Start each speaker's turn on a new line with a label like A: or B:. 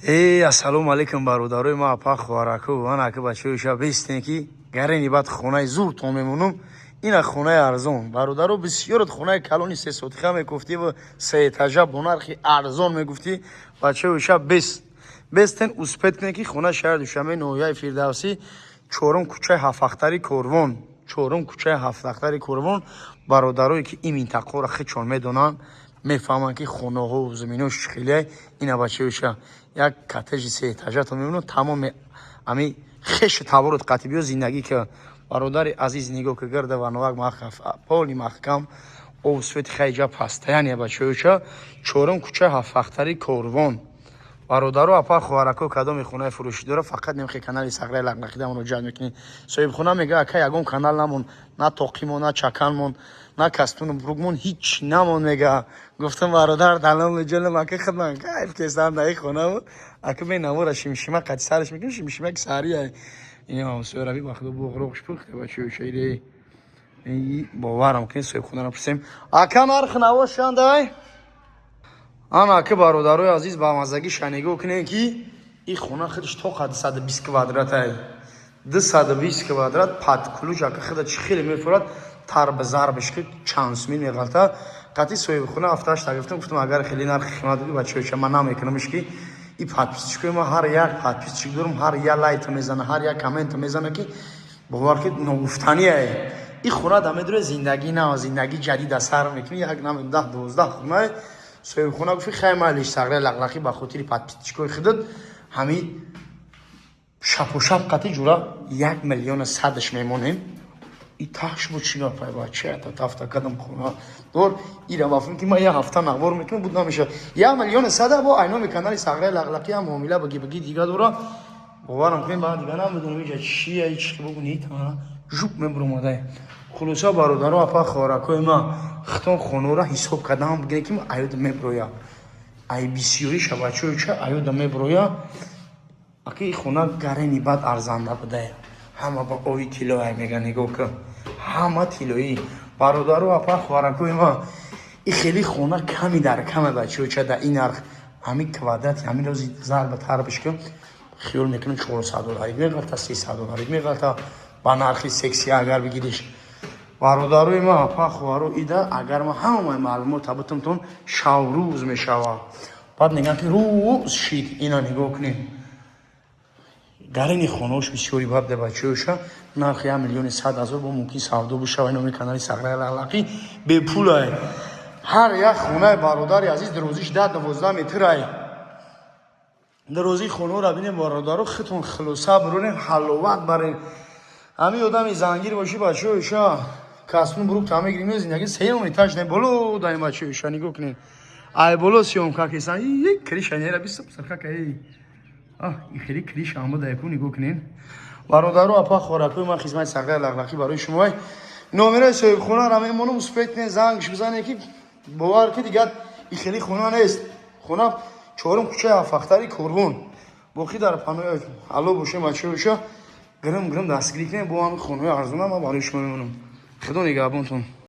A: Ассалому алейкум бародарои ма пах вараку вана ки бачаёша бистен ки гарени бад хонаи зур то мемонум ина хонаи арзон бародаро бисёрат хонаи калони се сотиха мегуфти ва се этажа бо нархи арзон мегуфти бачаёша бестен успет кунед ки хона шаҳр душанбе ноҳияи фирдавсӣ чорум кӯчаи ҳафтахтари корвон бародарое ки ин минтақаро хичон медонанд мефаҳманд ки хонаҳо заминҳош хеле ина бачаёша як коттеҷи се этажа то мебинад тамом ами хеши таборот қатибиё зиндагӣ ки бародари азиз нигоҳ ки гирда ванвак махаф поли маҳкам овсвети хайҷа пастаяния бачаёша чорум кӯчаи ҳафтахтари корвон бародаро апа хӯарако кадоми хонаи фурӯшӣ дора фақат немхе канали сағраи лақлақида муроҷиат мекунӣ соҳибхона мега ака ягон канал намон на тоқимон на чаканмон на кастуну буругмон ҳич намон мега гуфтам бародар далону ҷалам ака хидмат кайф кесам дар хона ака менавора шимшима қати сараш мекунӣ шимшима ки сария ин сӯрави бахудо буғроғш пухта бачаёша боварам кунӣ соҳибхонаро пурсем ака нарх навошандай ана ака бародарои азиз ба мазагӣ шанигоҳ кунед ки ин хона худаш тоқа 220 квадрат 220 квадрат падкулуч ака худа чи хеле мефурад тарбзарбиш ки чанд мил меғалта қати соҳибхона ҳафтааш тагрифтам гуфтам агар хеле нархи қимат буди бачаёша ман намекунамш ки ин подписчикои ма ҳар як подписчик дорам ҳар як лайта мезана ҳар як коммента мезана ки бовар ки ногуфтанияе ин хона да медуре зиндагӣ нав зиндагӣ ҷадид аз сар мекунӣ як нам 10-12 хона соҳибхона гуфти хай малиш сағраи лақлақӣ ба хотири подписчикои худат ҳамин шапошап қати ҷура 1 миллион 100 мемонем и таш бо чӣ гапай бача тафта кадам хона дор ира вафрум ки ман як ҳафта навор мекунам буд намеша 1 миллион 100 бо айноми канали сағраи лақлақӣ ҳам муомила баги дига дора боварам кунем баъд дига намедонам иҷа чия чӣ бугунӣ та жуп мебуромадай хулоса бародаро апа хӯаракои ма хитон хонора ҳисоб кардам бигирем ки аюда меброя ай бисёриша бачаёча аюда меброя ака ин хона гарени бад арзанда буда ҳама ба ови тиллоя мега нигоҳ ки ҳама тиллоӣ бародаро апа хӯаракои ма ин хеле хона ками дар каме бачаёча дар ин нарх ҳамин квадрати ҳамин рози зарба тарбиш ки хиёл мекунам $400 меғалта $300 меғалта ба нархи секси агар бигириш бародарои ма апа хӯаро ида агар ма ҳамаи маълумота бутамтон шаврӯз мешавад баъд мегӯям ки рӯз шид ина нигоҳ кунед гарени хонаош бисёри бабда бачаёша нархи 1 миллион 100 бо мумкин савдо бишава номи канали сағраи лақлақӣ бепулай ҳар як хонаи бародари азиз дарозиш 10-12 метрай дарозии хонаро бинем бародаро хитон хилоса биронем ҳаловат барем ҳамин одами зангир бошӣ бачаёша касбну бурук тамегирим зиндаги сеюм этаж не боло даим бачаёша нигоҳ кунед ай боло съёмка кесан криша нера бисам сархака ин хеле криша омада яку нигоҳ кунед бародаро апа хӯаракои ман хизмати сағраи лақлақӣ барои шумо номераи соҳибхонаро мемонам успетне зангш бизане ки бовар ки дигар ин хеле хона нест хона чорум кӯчаи ҳафтахтари корвон боқӣ дар панои алло боше бачаёша гирим дастгирӣ кунем бо ҳамин хонаҳои арзона ман барои шумо мемонам худо нигаҳбонтон